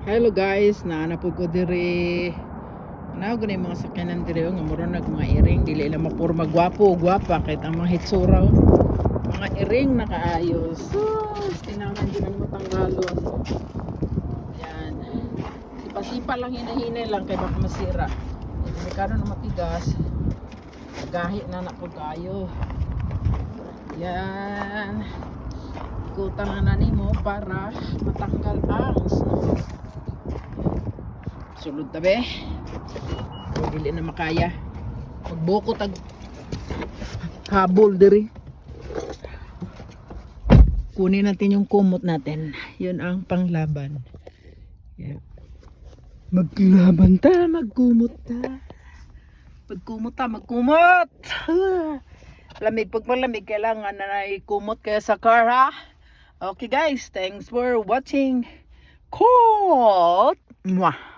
Hello guys, naanapod ko dire. Ano ko mga sakyanan dire nga muro nag mga iring dili lang mapurma gwapo gwapa kahit ang mga hitsura mga iring nakaayos. Sus, tinaman din ang matanggalon. Yan. Sipa-sipa lang hinahinay lang kay baka masira. Hindi karon na matigas. Gahi na na pud kayo. Yan. Ikutan na nimo para matanggal ang snow. Sulod na be. Dili na makaya. Magboko tag habol diri. Kunin natin yung kumot natin. Yun ang panglaban. Yeah. Maglaban ta, magkumot ta. Pagkumot ta, magkumot. Lamig, pag malamig kailangan na ikumot kaya sa car ha. Okay guys, thanks for watching. Cool. Mwah.